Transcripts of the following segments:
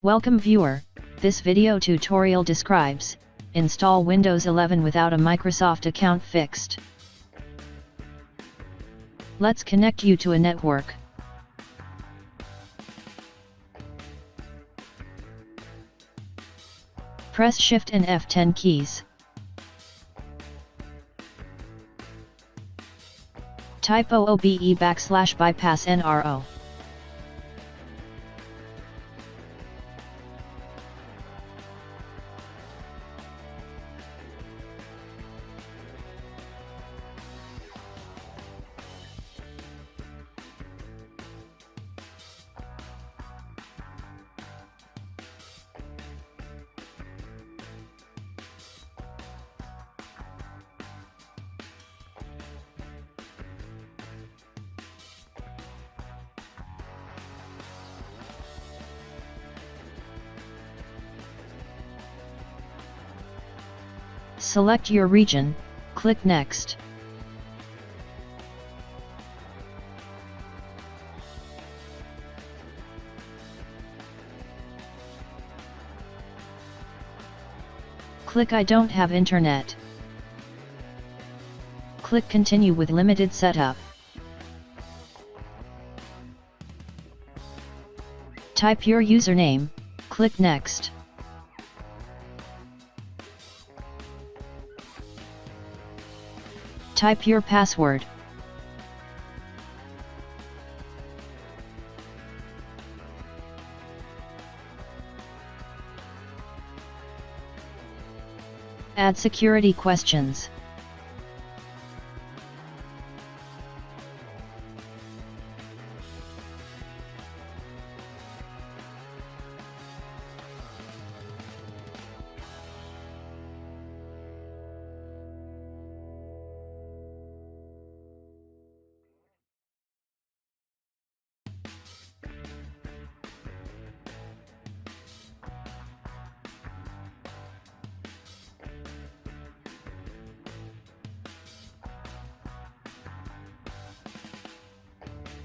Welcome viewer, this video tutorial describes, install Windows 11 without a Microsoft account fixed. Let's connect you to a network. Press Shift and F10 keys. Type OOBE/bypass NRO. Select your region, click Next. Click I don't have internet. Click Continue with limited setup. Type your username, click Next. Type your password. Add security questions.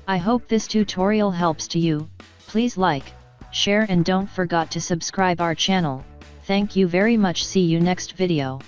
I hope this tutorial helps to you. Please like, share and don't forget to subscribe our channel. Thank you very much. See you next video.